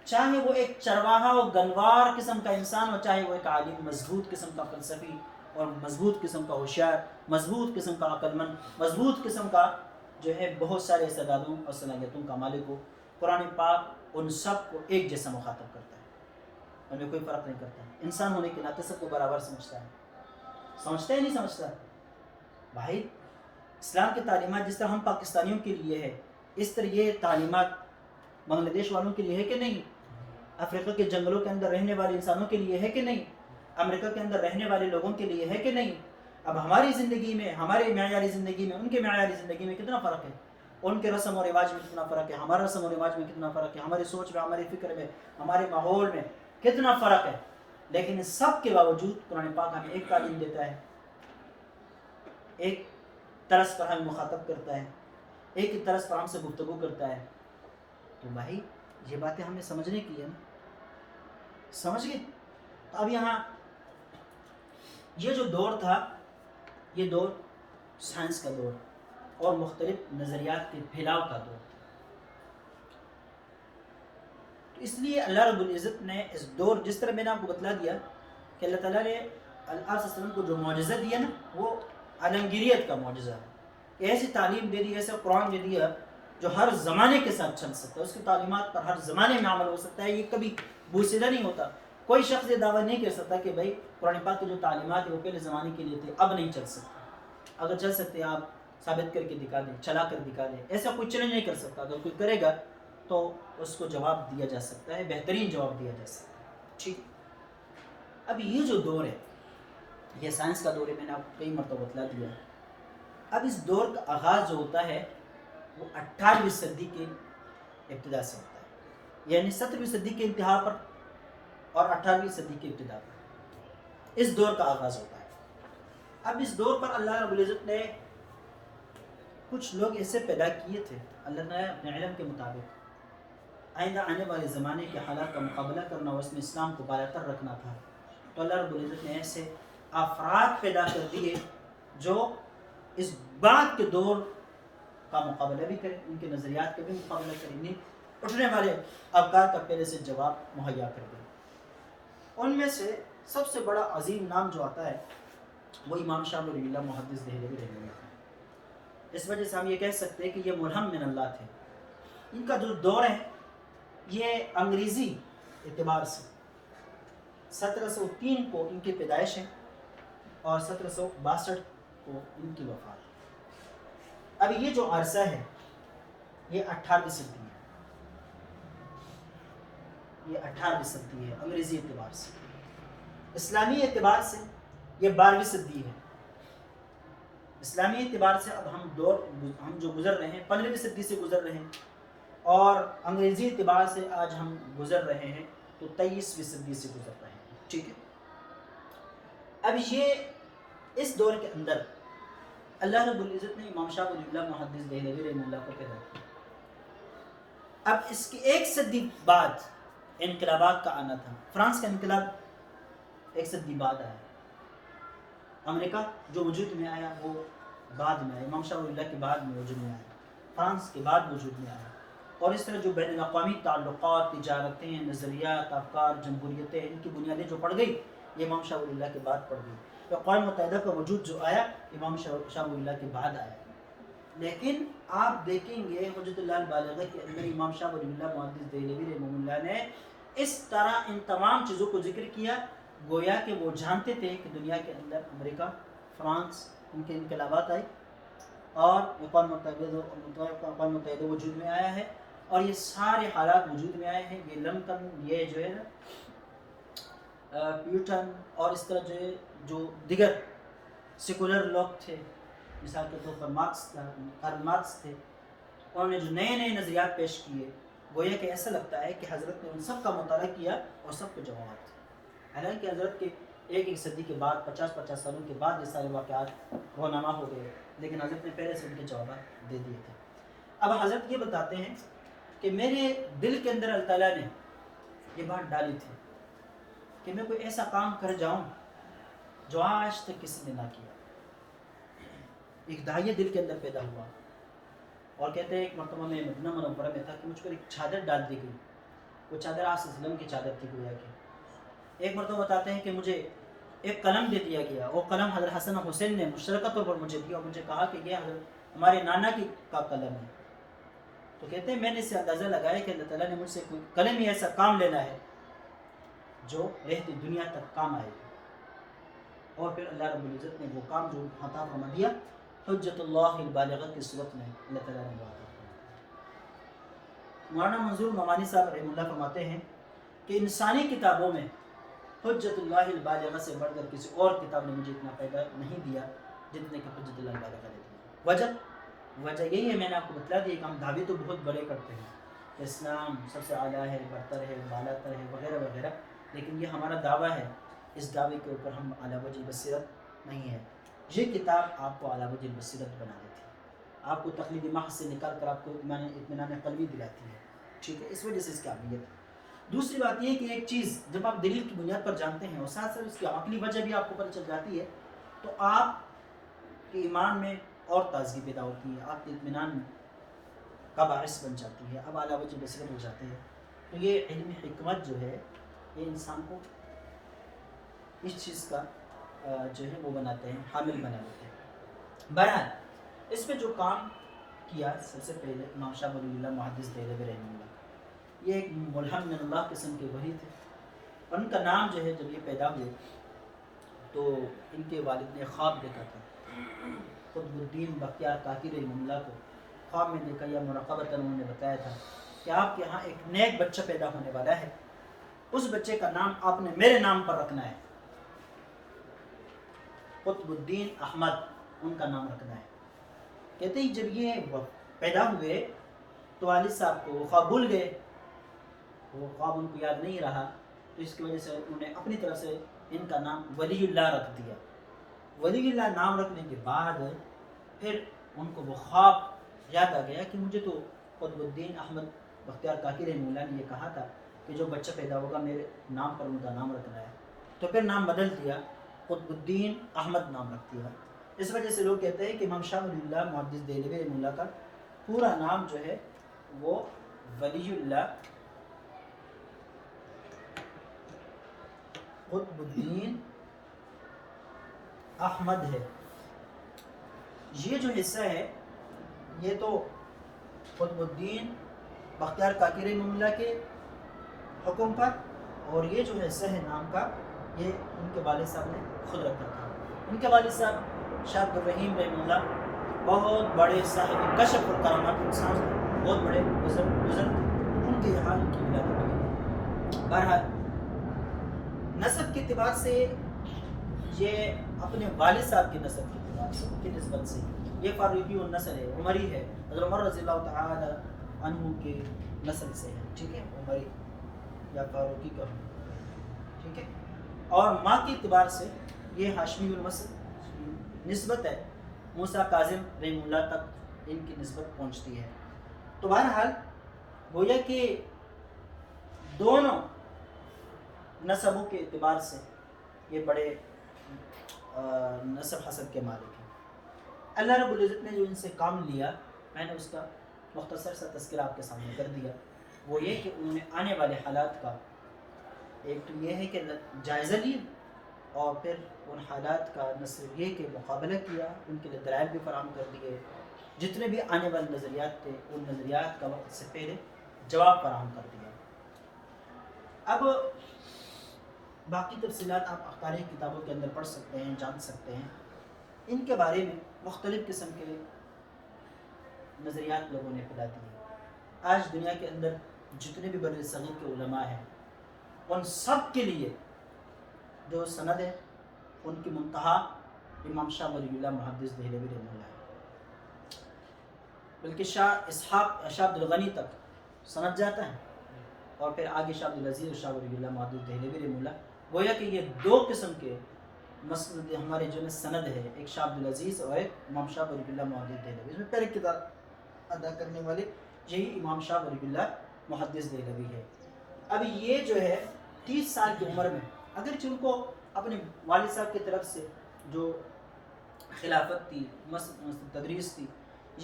چاہے وہ ایک چرواہا و گنوار قسم کا انسان ہو، چاہے وہ ایک عالم مضبوط قسم کا فلسفی اور مضبوط قسم کا ہوشیار، مضبوط قسم کا عقل مند، مضبوط قسم کا جو ہے بہت سارے استعدادوں اور صلاحیتوں کا مالک ہو. قرآن پاک ان سب کو ایک جیسا مخاطب کرتا ہے، ان میں کوئی فرق نہیں کرتا. انسان ہونے کے ناطے سب کو برابر سمجھتا ہے. سمجھتا ہے نہیں سمجھتا بھائی؟ اسلام کی تعلیمات جس طرح ہم پاکستانیوں کے لیے ہے اس طرح یہ تعلیمات بنگلہ دیش والوں کے لیے ہے کہ نہیں؟ افریقہ کے جنگلوں کے اندر رہنے والے انسانوں کے لیے ہے کہ نہیں؟ امریکہ کے اندر رہنے والے لوگوں کے لیے ہے کہ نہیں؟ اب ہماری زندگی میں، ہمارے معیاری زندگی میں، ان کے معیاری زندگی میں کتنا فرق ہے. ان کے رسم و رواج میں کتنا فرق ہے، ہمارا رسم و رواج میں کتنا فرق ہے، ہماری سوچ میں، ہماری فکر میں، ہمارے ماحول میں کتنا فرق ہے. لیکن اس سب کے باوجود قرآن پاک ہمیں ایک تعلیم دیتا ہے، ایک طرز پر ہمیں مخاطب کرتا ہے، ایک ہی طرز پر ہم سے گفتگو کرتا ہے. تو بھائی یہ باتیں ہمیں سمجھنے کی ہے نا. سمجھ گئے؟ تو اب یہاں یہ جو دور تھا یہ دور سائنس کا دور اور مختلف نظریات کے پھیلاؤ کا دور تھا. تو اس لیے اللہ رب العزت نے اس دور، جس طرح میں نے آپ کو بتلا دیا کہ اللہ تعالیٰ نے آپ صلی اللہ علیہ وسلم کو جو معجزہ دیا نا، وہ عالمگیریت کا معجزہ ہے کہ ایسی تعلیم دے دی، ایسا قرآن دے دیا جو ہر زمانے کے ساتھ چل سکتا ہے، اس کی تعلیمات پر ہر زمانے میں عمل ہو سکتا ہے. یہ کبھی بوسیدہ نہیں ہوتا. کوئی شخص یہ دعویٰ نہیں کر سکتا کہ بھائی قرآن پاک کی جو تعلیمات ہیں وہ پہلے زمانے کے لیے تھے، اب نہیں چل سکتا. اگر چل سکتے ہیں آپ ثابت کر کے دکھا دیں، چلا کر دکھا دیں. ایسا کوئی چیلنج نہیں کر سکتا. اگر کوئی کرے گا تو اس کو جواب دیا جا سکتا ہے، بہترین جواب دیا جا سکتا ہے. ٹھیک. اب یہ جو دور ہے یہ سائنس کا دور ہے، میں نے آپ کو کئی مرتبہ بتلا دیا. اب اس دور کا آغاز جو ہوتا ہے وہ 18ویں صدی کے ابتدا سے ہوتا ہے، یعنی 17ویں صدی کے انتہا پر اور 18ویں صدی کے ابتدا پر اس دور کا آغاز ہوتا ہے. اب اس دور پر اللہ رب العزت نے کچھ لوگ ایسے پیدا کیے تھے، اللہ نے اپنے علم کے مطابق آئندہ آنے والے زمانے کے حالات کا مقابلہ کرنا اور اس میں اسلام کو بالا تر رکھنا تھا. تو اللہ رب العزت نے ایسے افراد پیدا کر دیے جو اس بعد کے دور کا مقابلہ بھی کریں، ان کے نظریات کا بھی مقابلہ کریں، نہیں اٹھنے والے افکار کا پہلے سے جواب مہیا کر دیں. ان میں سے سب سے بڑا عظیم نام جو آتا ہے وہ امام شاہ ولی اللہ محدث دہلوی رحمہ اللہ ہے. اس وجہ سے ہم یہ کہہ سکتے ہیں کہ یہ ملہم من اللہ تھے. ان کا جو دور ہے یہ انگریزی اعتبار سے 1703 کو ان کی پیدائش ہے اور 1762 کو ان کی وفات. اب یہ جو عرصہ ہے یہ 18ویں صدی ہے، یہ 18ویں صدی ہے انگریزی اعتبار سے. اسلامی اعتبار سے یہ 12ویں صدی ہے. اسلامی اعتبار سے اب ہم جو گزر رہے ہیں 15ویں صدی سے گزر رہے ہیں، اور انگریزی اعتبار سے آج ہم گزر رہے ہیں تو 23ویں صدی سے گزر رہے ہیں. ٹھیک ہے. اب یہ اس دور کے اندر اللہ رب العزت نے امام شاہ ولی اللہ محدث دہلوی رحمہ اللہ کو پیدا کیا. اب اس کی ایک صدی بعد انقلابات کا آنا تھا. فرانس کا انقلاب ایک صدی بعد آیا. امریکہ جو وجود میں آیا وہ بعد میں آیا، امام شاہ ولی اللہ کے بعد میں وجود میں آیا، فرانس کے بعد وجود میں آیا. اور اس طرح جو بین الاقوامی تعلقات، تجارتیں، نظریات، افکار، جمہوریتیں، ان کی بنیادیں جو پڑ گئی یہ امام شاہ ولی اللہ کے بعد پڑ گئی. اقوام متحدہ کا وجود جو آیا امام شاہ ولی اللہ کے بعد آیا. لیکن آپ دیکھیں گے حجت اللہ البالغہ کے اندر امام شاہ ولی اللہ محدث دہلوی رحمہ اللہ نے اس طرح ان تمام چیزوں کو ذکر کیا گویا کہ وہ جانتے تھے کہ دنیا کے اندر امریکہ، فرانس، ان کے انقلابات آئے اور اقوام متحدہ وجود میں آیا ہے، اور یہ سارے حالات وجود میں آئے ہیں. یہ لمکن، یہ جو ہے نا پیوٹن اور اس طرح جو دیگر سیکولر لوگ تھے، مثال کے طور پر کارل مارکس تھے، انہوں نے جو نئے نئے نظریات پیش کیے گویا کہ ایسا لگتا ہے کہ حضرت نے ان سب کا مطالعہ کیا اور سب کے جوابات تھے. حالانکہ حضرت کے ایک صدی کے بعد 50 سالوں کے بعد یہ سارے واقعات رونما ہو گئے، لیکن حضرت نے پہلے سے ان کے جوابات دے دیے تھے. اب حضرت یہ بتاتے ہیں کہ میرے دل کے اندر اللہ تعالیٰ نے یہ بات ڈالی تھی کہ میں کوئی ایسا کام کر جاؤں جو آج تک کسی نے نہ کیا. ایک داعیہ دل کے اندر پیدا ہوا اور کہتے ہیں ایک مرتبہ میں مدینہ منورہ میں تھا کہ مجھ پر ایک چادر ڈال دی گئی. وہ چادر آپ صلی اللہ علیہ وسلم کی چادر تھی گویا کہ. ایک مرتبہ بتاتے ہیں کہ مجھے ایک قلم دے دیا گیا، وہ قلم حضرت حسن اور حسین نے مشترکہ طور پر مجھے دیا اور مجھے کہا کہ یہ حضرت ہمارے نانا کا قلم ہے. تو کہتے ہیں میں نے اسے اندازہ لگایا کہ اللہ تعالیٰ نے مجھ سے کوئی قلم ہی ایسا کام لینا ہے جو رہتی دنیا تک کام آئے گا. اور پھر اللہ رب العزت نے وہ کام جو عطا فرما دیا حجت اللہ البالغہ کی صورت میں اللہ تعالیٰ نے بات. مولانا منظور نعمانی صاحب رحمہ اللہ فرماتے ہیں کہ انسانی کتابوں میں حجت اللہ البالغہ سے بڑھ کر کسی اور کتاب نے مجھے اتنا فائدہ نہیں دیا جتنے کہ حجت اللہ البالغہ نے دیا. وجہ یہی ہے، میں نے آپ کو بتلا دیا کہ ہم دعوے تو بہت بڑے کرتے ہیں کہ اسلام سب سے اعلیٰ ہے، برتر ہے، بالا تر ہے وغیرہ وغیرہ، لیکن یہ ہمارا دعویٰ ہے، اس دعوے کے اوپر ہم اعلیٰ وجہ بصیرت نہیں ہے. یہ کتاب آپ کو اعلیٰ وجہ بصیرت بنا دیتی ہے، آپ کو تقلیدی محض سے نکال کر آپ کو اطمینان قلبی دلاتی ہے. ٹھیک ہے، اس وجہ سے اس کی اہمیت. دوسری بات یہ ہے کہ ایک چیز جب آپ دلیل کی بنیاد پر جانتے ہیں اور ساتھ ساتھ اس کی عقلی وجہ بھی آپ کو پتہ چل جاتی ہے تو آپ کے ایمان میں اور تازگی پیدا ہوتی ہے، آپ کے اطمینان کا باعث بن جاتی ہے، اب اعلیٰ وجہ بصیرت ہو جاتے ہیں. تو یہ علم حکمت جو ہے یہ انسان کو اس چیز کا جو ہے وہ بناتے ہیں، حامل بنا دیتے ہیں۔ بہرحال اس پہ جو کام کیا سب سے پہلے امام شاہ ولی اللہ محدث دہلوی رحمہ اللہ، یہ ایک ملہم من اللہ قسم کے ولی تھے۔ ان کا نام جو ہے جب یہ پیدا ہوئے تو ان کے والد نے خواب دیکھا تھا، قطب الدین بختیار کاکی رحمہ اللہ کو خواب میں دیکھا یا مراقبتاً انہوں نے بتایا تھا کہ آپ کے ہاں ایک نیک بچہ پیدا ہونے والا ہے، اس بچے کا نام آپ نے میرے نام پر رکھنا ہے، قطب الدین احمد ان کا نام رکھنا ہے۔ کہتے ہیں جب یہ پیدا ہوئے تو والد صاحب کو وہ خواب بھول گئے، وہ خواب ان کو یاد نہیں رہا، تو اس کی وجہ سے انہوں نے اپنی طرف سے ان کا نام ولی اللہ رکھ دیا۔ ولی اللہ نام رکھنے کے بعد پھر ان کو وہ خواب یاد آ گیا کہ مجھے تو قطب الدین احمد بختیار کاکی رحمہ اللہ نے یہ کہا تھا کہ جو بچہ پیدا ہوگا میرے نام پر ان کا نام رکھنا ہے، تو پھر نام بدل دیا، قطب الدین احمد نام رکھ دیا۔ اس وجہ سے لوگ کہتے ہیں کہ امام شاہ ولی اللہ محدث دہلوی رحمہ اللہ کا پورا نام جو ہے وہ ولی اللہ قطب الدین احمد ہے۔ یہ جو حصہ ہے یہ تو قطب الدین بختیار کاکی رحمہ اللہ کے حکم پر، اور یہ جو حصہ ہے نام کا یہ ان کے والد صاحب نے خود رکھا تھا۔ ان کے والد صاحب شاہ عبد الرحیم رحمہ اللہ بہت بڑے صاحب کشف اور کرامات انسان تھے، بہت بڑے بزرگ تھے، ان کے یہاں ان کی ولادت ہوئی۔ بہرحال نسب کے اعتبار سے یہ اپنے والد صاحب کے نسب کے اعتبار سے ان کی نسبت سے یہ فاروقی النسل ہے، عمری ہے، حضرت عمر رضی اللہ تعالی عنہ کے نسل سے ہے، ٹھیک ہے، عمری یا فاروقی کا، ٹھیک ہے۔ اور ماں کے اعتبار سے یہ ہاشمی النسل نسبت ہے، موسیٰ کاظم رحمہ اللہ تک ان کی نسبت پہنچتی ہے۔ تو بہرحال گویا کہ دونوں نسبوں کے اعتبار سے یہ بڑے نسب حسب کے مالک ہیں۔ اللہ رب العزت نے جو ان سے کام لیا، میں نے اس کا مختصر سا تذکرہ آپ کے سامنے کر دیا، وہ یہ کہ انہوں نے آنے والے حالات کا ایک تو یہ ہے کہ جائزہ لیا، اور پھر ان حالات کا نہ صرف یہ کہ مقابلہ کیا، ان کے لیے دلائل بھی فراہم کر دیے، جتنے بھی آنے والے نظریات تھے ان نظریات کا وقت سے پہلے جواب فراہم کر دیا۔ اب باقی تفصیلات آپ اخباری کتابوں کے اندر پڑھ سکتے ہیں، جان سکتے ہیں، ان کے بارے میں مختلف قسم کے نظریات لوگوں نے پھیلا دیے۔ آج دنیا کے اندر جتنے بھی بر صغیر کے علماء ہیں ان سب کے لیے جو سند ہے ان کی منتہا امام شاہ ولی اللہ محدث دہلوی رحمہ اللہ ہے، بلکہ شاہ عبد الغنی تک سند جاتا ہے، اور پھر آگے شاہ عبد العزیز اور شاہ ولی اللہ محدث دہلوی رحمہ اللہ، گویا کہ یہ دو قسم کے مسند ہمارے جو سند ہے، ایک شاہ عبد العزیز اور ایک امام شاہ ولی اللہ محدث دہلوی، اس میں پہلے کتاب ادا کرنے والے یہی امام شاہ ولی اللہ محدث دہلوی ہے۔ اب یہ جو ہے 30 سال کی عمر میں، اگرچہ ان کو اپنے والد صاحب کی طرف سے جو خلافت تھی، تدریس تھی،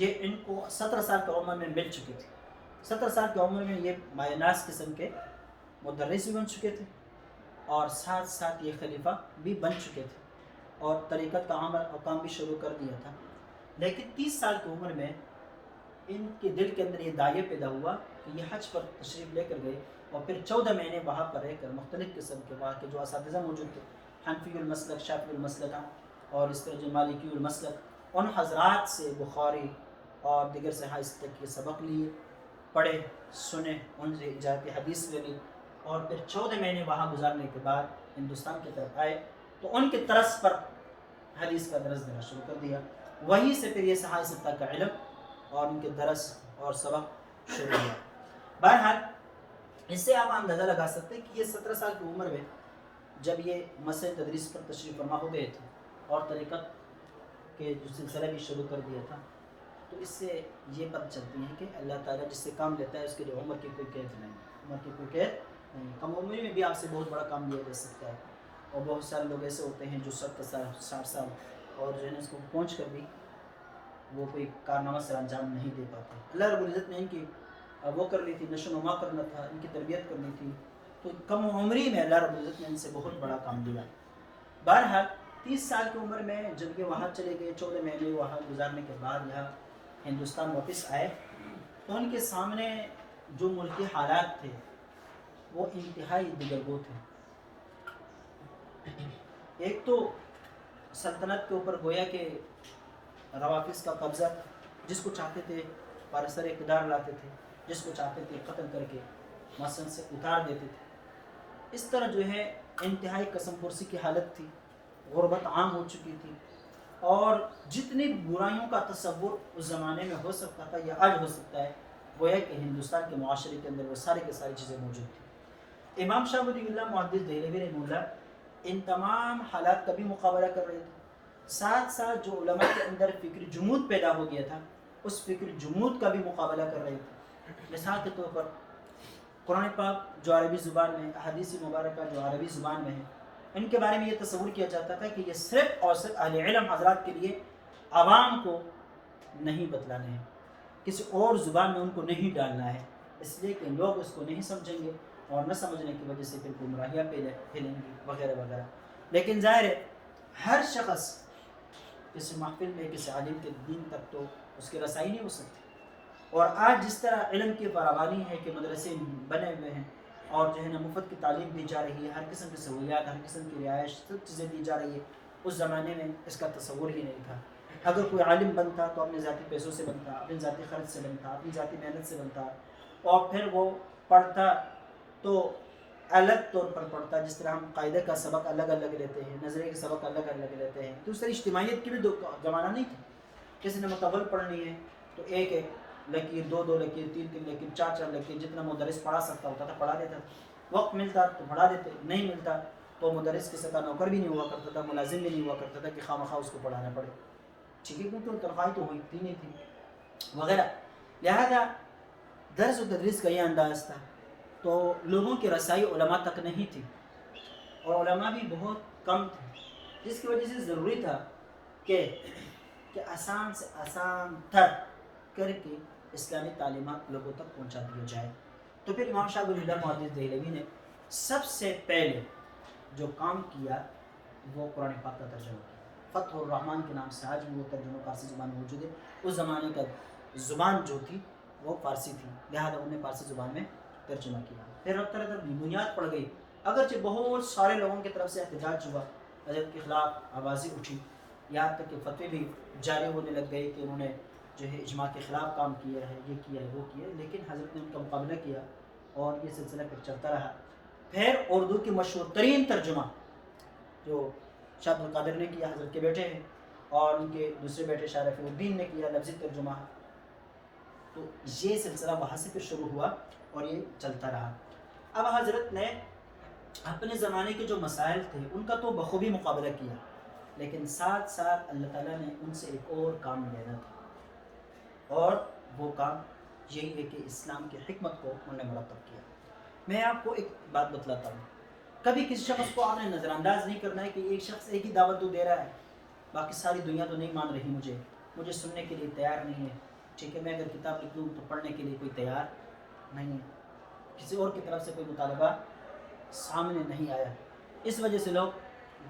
یہ ان کو 17 سال کی عمر میں مل چکی تھی۔ 17 سال کی عمر میں یہ مایہ قسم کے مدرس بھی بن چکے تھے، اور ساتھ ساتھ یہ خلیفہ بھی بن چکے تھے، اور طریقت کا عمل اور کام بھی شروع کر دیا تھا۔ لیکن 30 سال کی عمر میں ان کے دل کے اندر یہ داعیہ پیدا ہوا کہ یہ حج پر تشریف لے کر گئے، اور پھر 14 مہینے وہاں پر رہ کر مختلف قسم کے وہاں کے جو اساتذہ موجود تھے، حنفی المسلک، شافعی المسلک اور اس طرح جو مالکی المسلک، ان حضرات سے بخاری اور دیگر صحیح کے سبق لیے، پڑھے، سنے، ان سے اجازت حدیث لے لی، اور پھر 14 مہینے وہاں گزارنے کے بعد ہندوستان کی طرف آئے تو ان کے طرز پر حدیث کا درس دینا شروع کر دیا۔ وہیں سے پھر یہ صحیح ستہ کا علم اور ان کے درس اور سبق شروع ہوا۔ بہرحال اس سے آپ اندازہ لگا سکتے ہیں کہ یہ 17 سال کی عمر میں جب یہ مسئلہ تدریس پر تشریف فرما ہو گئے تھے اور طریقت کے جو سلسلہ بھی شروع کر دیا تھا، تو اس سے یہ پتہ چلتی ہے کہ اللہ تعالیٰ جس سے کام لیتا ہے اس کے لیے عمر کی کوئی قید نہیں، عمر کی کوئی قید نہیں۔ کم عمری میں بھی آپ سے بہت بڑا کام لیا جا سکتا ہے، اور بہت سارے لوگ ایسے ہوتے ہیں جو 70 سال 60 سال اور جو ہے اس کو پہنچ کر بھی وہ کوئی کارنامہ سر انجام نہیں دے پاتے۔ اللہ رب العزت نے ان کی وہ کر لی تھی، نشو نما کرنا تھا، ان کی تربیت کرنی تھی، تو کم عمری میں اللہ رب العزت نے ان سے بہت بڑا کام دیا۔ بہرحال 30 سال کی عمر میں جب یہ وہاں چلے گئے، 14 مہینے وہاں گزارنے کے بعد یہاں ہندوستان واپس آئے، تو ان کے سامنے جو ملکی حالات تھے وہ انتہائی دگرگوں تھے۔ ایک تو سلطنت کے اوپر گویا کہ روافظ کا قبضہ، جس کو چاہتے تھے پارسر اقتدار لاتے تھے، جس کو چاہتے تھے قتل کر کے مسجد سے اتار دیتے تھے۔ اس طرح جو ہے انتہائی قسم پرسی کی حالت تھی، غربت عام ہو چکی تھی، اور جتنی برائیوں کا تصور اس زمانے میں ہو سکتا تھا یا آج ہو سکتا ہے، گویا کہ ہندوستان کے معاشرے کے اندر وہ ساری کی ساری چیزیں موجود تھیں۔ امام شاہ ولی اللہ محدث دہلوی رحمہ اللہ ان تمام حالات کا بھی مقابلہ کر رہے تھے، ساتھ ساتھ جو علماء کے اندر فکر جمود پیدا ہو گیا تھا اس فکر جمود کا بھی مقابلہ کر رہے تھے۔ مثال کے طور پر قرآن پاک جو عربی زبان میں، احادیث مبارکہ جو عربی زبان میں ہے، ان کے بارے میں یہ تصور کیا جاتا تھا کہ یہ صرف اور صرف اہل علم حضرات کے لیے، عوام کو نہیں بتلانے ہیں، کسی اور زبان میں ان کو نہیں ڈالنا ہے، اس لیے کہ لوگ اس کو نہیں سمجھیں گے اور نہ سمجھنے کی وجہ سے پھر گمراہیاں پھیلیں گی وغیرہ وغیرہ۔ لیکن ظاہر ہے ہر شخص کسی محفل میں کسی عالم کے دین تک تو اس کی رسائی نہیں ہو سکتی، اور آج جس طرح علم کی فراوانی ہے کہ مدرسے بنے ہوئے ہیں اور جو ہے نا مفت کی تعلیم دی جا رہی ہے، ہر قسم کی سہولیات، ہر قسم کی رہائش، سب چیزیں دی جا رہی ہے، اس زمانے میں اس کا تصور ہی نہیں تھا۔ اگر کوئی عالم بنتا تو اپنے ذاتی پیسوں سے بنتا، اپنے ذاتی خرچ سے بنتا، اپنی ذاتی محنت سے بنتا، اور پھر وہ پڑھتا تو الگ طور پر پڑھتا، جس طرح ہم قاعدے کا سبق الگ الگ لیتے ہیں، نظریے کے سبق الگ الگ لیتے ہیں، تو اس طرح اجتماعیت کی بھی زمانہ نہیں تھا۔ کسی نے مطول پڑھنی ہے تو ایک ایک لکیر، دو دو لکیر، تین تین لکیر، چار چار لکیر، جتنا مدرس پڑھا سکتا ہوتا تھا پڑھا دیتا تھا۔ وقت ملتا تو پڑھا دیتے، نہیں ملتا تو مدرس کسی کا نوکر بھی نہیں ہوا کرتا تھا، ملازم بھی نہیں ہوا کرتا تھا کہ خواہ مخواہ اس کو پڑھانا پڑے، ٹھیک ہے، کیونکہ تنخواہیں تو ہوئی نہیں تھی وغیرہ۔ لہذا درس و تدریس کا یہ انداز تھا، تو لوگوں کی رسائی علماء تک نہیں تھی، اور علماء بھی بہت کم تھے، جس کی وجہ سے ضروری تھا کہ آسان سے آسان تر کر کے اسلامی تعلیمات لوگوں تک پہنچا دیا جائے۔ تو پھر امام شاہ ولی اللہ محدث دہلوی نے سب سے پہلے جو کام کیا وہ قرآن پاک کا ترجمہ کیا۔ فتح الرحمن کے نام سے آج بھی وہ ترجمہ فارسی زبان میں موجود ہے۔ اس زمانے کا زبان جو تھی وہ فارسی تھی، لہذا انہوں نے فارسی زبان میں ترجمہ کیا۔ پھر طرح طرح کی بنیاد پڑ گئی، اگرچہ بہت سارے لوگوں کی طرف سے احتجاج ہوا، حضرت کے خلاف آوازیں اٹھی، یہاں تک کہ فتوے بھی جاری ہونے لگ گئے کہ انہوں نے جو ہے اجماع کے خلاف کام کیا ہے، یہ کیا ہے، وہ کیا ہے، لیکن حضرت نے ان کا مقابلہ کیا اور یہ سلسلہ پھر چلتا رہا۔ پھر اردو کی مشہور ترین ترجمہ جو شاہ عبد القادر نے کیا، حضرت کے بیٹے ہیں، اور ان کے دوسرے بیٹے شاہ رفیع الدین نے کیا لفظی ترجمہ، تو یہ سلسلہ وہاں سے پھر شروع ہوا اور یہ چلتا رہا۔ اب حضرت نے اپنے زمانے کے جو مسائل تھے ان کا تو بخوبی مقابلہ کیا، لیکن ساتھ ساتھ اللہ تعالیٰ نے ان سے ایک اور کام لینا تھا، اور وہ کام یہی ہے کہ اسلام کی حکمت کو انہوں نے مرتب کیا۔ میں آپ کو ایک بات بتلاتا ہوں، کبھی کسی شخص کو آپ نے نظر انداز نہیں کرنا ہے کہ ایک شخص ایک ہی دعوت تو دے رہا ہے، باقی ساری دنیا تو نہیں مان رہی، مجھے سننے کے لیے تیار نہیں ہے، ٹھیک ہے، میں اگر کتاب لکھ دوں تو پڑھنے کے لیے کوئی تیار نہیں ہے، کسی اور کی طرف سے کوئی مطالبہ سامنے نہیں آیا، اس وجہ سے لوگ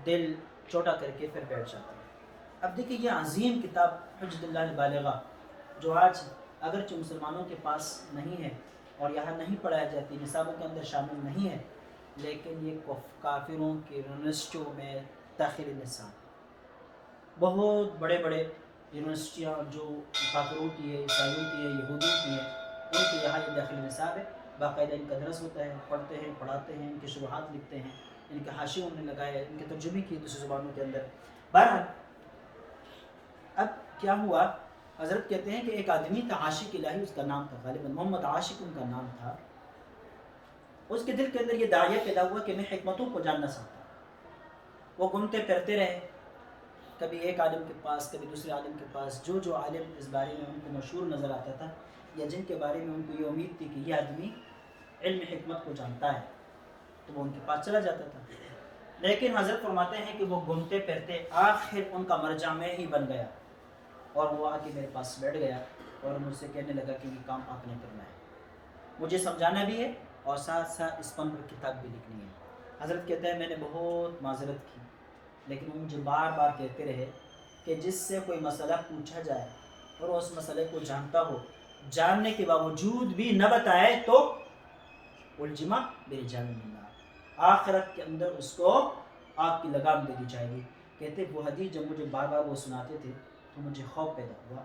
دل چھوٹا کر کے پھر بیٹھ جاتے ہیں۔ اب دیکھیں یہ عظیم کتاب حجت اللہ البالغہ جو آج اگرچہ مسلمانوں کے پاس نہیں ہے اور یہاں نہیں پڑھائی جاتی، نصابوں کے اندر شامل نہیں ہے، لیکن یہ کافروں کی یونیورسٹیوں میں داخل نصاب، بہت بڑے بڑے یونیورسٹیاں جو کافروں کی ہے، عیسائیوں کی ہے، یہودیوں کی ہے، ان کے یہاں یہ داخل نصاب ہے، باقاعدہ ان کا درس ہوتا ہے، پڑھتے ہیں، پڑھاتے ہیں، ان کے شروحات لکھتے ہیں، ان کے حاشیے انہوں نے لگائے، ان کے ترجمے کیے دوسری زبانوں کے اندر۔ بہرحال اب کیا ہوا، حضرت کہتے ہیں کہ ایک آدمی تھا عاشق الہی، اس کا نام تھا غالباً محمد عاشق ان کا نام تھا، اس کے دل کے اندر یہ داعیہ پیدا ہوا کہ میں حکمتوں کو جاننا چاہتا ہوں۔ وہ گھومتے پھرتے رہے، کبھی ایک عالم کے پاس، کبھی دوسرے عالم کے پاس، جو عالم اس بارے میں ان کو مشہور نظر آتا تھا یا جن کے بارے میں ان کو یہ امید تھی کہ یہ آدمی علم حکمت کو جانتا ہے، تو وہ ان کے پاس چلا جاتا تھا۔ لیکن حضرت فرماتے ہیں کہ وہ گھومتے پھرتے آخر ان کا مرجع میں ہی بن گیا، اور وہ آ کے میرے پاس بیٹھ گیا اور مجھ سے کہنے لگا کہ یہ کام آپ نے کرنا ہے۔ مجھے سمجھانا بھی ہے اور ساتھ ساتھ اس پن پر کتاب بھی لکھنی ہے۔ حضرت کہتے ہیں میں نے بہت معذرت کی، لیکن وہ مجھے بار بار کہتے رہے کہ جس سے کوئی مسئلہ پوچھا جائے اور اس مسئلے کو جانتا ہو، جاننے کے باوجود بھی نہ بتائے تو الجما برجال من النار، آخرت کے اندر اس کو آگ کی لگام دے دی جائے گی۔ کہتے وہ حدیث جب مجھے بار بار وہ سناتے تھے تو مجھے خوف پیدا ہوا،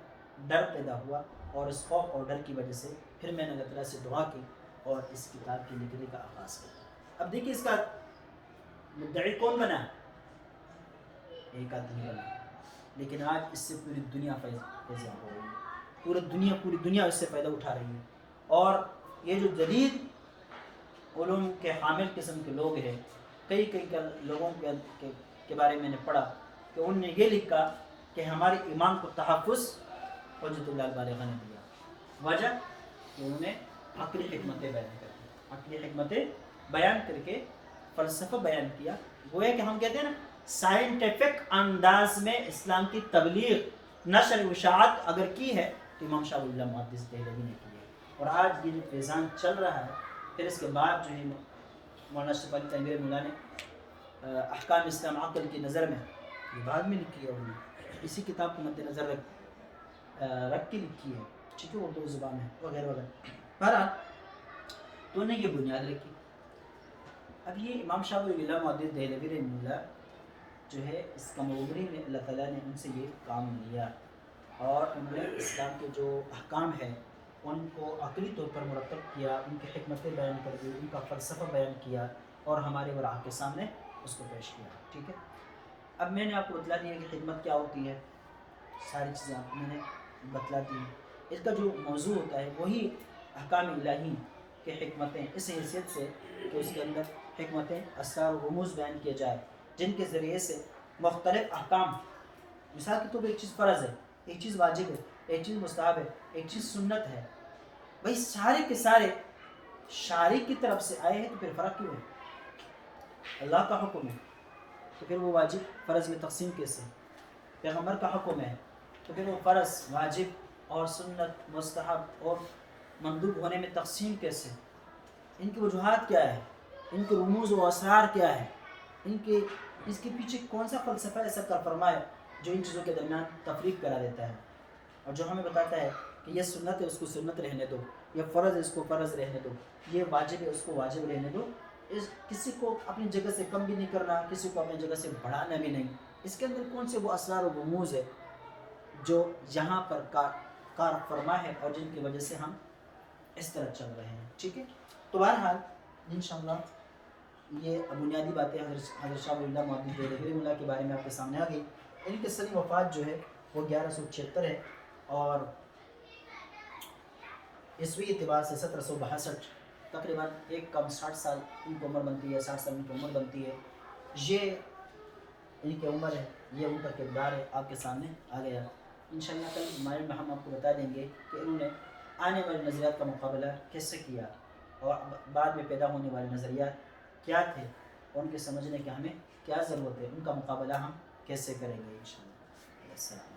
ڈر پیدا ہوا، اور اس خوف اور ڈر کی وجہ سے پھر میں نے اللہ تعالیٰ سے دعا کی اور اس کتاب کے لکھنے کا آغاز کیا۔ اب دیکھیے اس کا مدعی کون بنا؟ ایک آدمی بنا، لیکن آج اس سے پوری دنیا فیضیاب ہو رہی ہے، پوری دنیا اس سے فائدہ اٹھا رہی ہے۔ اور یہ جو جدید علوم کے حامل قسم کے لوگ ہیں، کئی لوگوں کے بارے میں نے پڑھا کہ انہوں نے یہ لکھا کہ ہمارے ایمان کو تحفظ حجت اللہ البالغہ نے دیا۔ وجہ کہ انہوں نے عقلی حکمتیں بیان کر کے فلسفہ بیان کیا۔ گویا کہ ہم کہتے ہیں نا سائنٹیفک انداز میں اسلام کی تبلیغ، نشر و اشاعت اگر کی ہے تو امام شاہ ولی اللہ محدث دہلوی نے کی ہے۔ اور آج یہ جو فیضان چل رہا ہے، پھر اس کے بعد جو ہے مولانا اشرف علی تنویر مولا نے احکام اسلام عقل کی نظر میں، یہ بعد میں لکھی ہے، انہوں نے اسی کتاب کو مد نظر رکھ کے لکھی ہے، ٹھیک ہے، اردو زبان ہے وغیرہ وغیرہ۔ بہرحال تو انہوں نے یہ بنیاد رکھی۔ اب یہ امام شاہ ولی اللہ محدث دہلوی رحمہ اللہ جو ہے اس کم عمری میں اللہ تعالیٰ نے ان سے یہ کام لیا، اور انہوں نے اسلام کے جو احکام ہیں ان کو عقلی طور پر مرتب کیا، ان کی حکمتیں بیان کر دی، ان کا فلسفہ بیان کیا اور ہمارے وراء کے سامنے اس کو پیش کیا، ٹھیک ہے۔ اب میں نے آپ کو بتلا دیا کہ حکمت کیا ہوتی ہے، ساری چیزیں آپ میں نے بتلا دی ہیں۔ اس کا جو موضوع ہوتا ہے وہی احکام الہی کے حکمتیں، اس حیثیت سے کہ اس کے اندر حکمتیں، اسرار و رموز بیان کیے جائے جن کے ذریعے سے مختلف احکام، مثال کے طور پر ایک چیز فرض ہے، ایک چیز واجب ہے، ایک چیز مستحب ہے، ایک چیز سنت ہے، بھائی سارے کے سارے شارع کی طرف سے آئے ہیں، تو پھر فرق کیوں ہے؟ اللہ کا حکم ہے تو پھر وہ واجب فرض میں تقسیم کیسے؟ پیغمبر کا حکم ہے تو پھر وہ فرض، واجب اور سنت، مستحب اور مندوب ہونے میں تقسیم کیسے؟ ان کی وجوہات کیا ہے؟ ان کے رموز و اسرار کیا ہے؟ اس کے پیچھے کون سا فلسفہ ایسا کار فرما ہے جو ان چیزوں کے درمیان تفریق کرا دیتا ہے، اور جو ہمیں بتاتا ہے کہ یہ سنت ہے اس کو سنت رہنے دو، یہ فرض ہے اس کو فرض رہنے دو، یہ واجب ہے اس کو واجب رہنے دو، کسی کو اپنی جگہ سے کم بھی نہیں کرنا، کسی کو اپنی جگہ سے بڑھانا بھی نہیں۔ اس کے اندر کون سے وہ اسرار و رموز ہے جو یہاں پر کار فرما ہے اور جن کی وجہ سے ہم اس طرح چل رہے ہیں، ٹھیک ہے۔ تو بہرحال انشاءاللہ یہ بنیادی باتیں حضرت شاہ ولی اللہ محدث دہلوی رحمہ اللہ کے بارے میں آپ کے سامنے آ گئی۔ ان کی سنی وفات جو ہے وہ 1176 ہے، اور عیسوی اعتبار سے 1762، تقریباً ایک کم 60 سال ان کی عمر بنتی ہے، 60 سال ان کی عمر بنتی ہے۔ یہ ان کی عمر ہے، یہ ان کا کردار ہے، آپ کے سامنے آ گیا۔ انشاءاللہ کل ہمارے میں ہم آپ کو بتا دیں گے کہ انہوں نے آنے والے نظریات کا مقابلہ کیسے کیا، اور بعد میں پیدا ہونے والے نظریات کیا تھے، اور ان کے سمجھنے کے ہمیں کیا ضرورت ہے، ان کا مقابلہ ہم کیسے کریں گے انشاءاللہ۔ السلام۔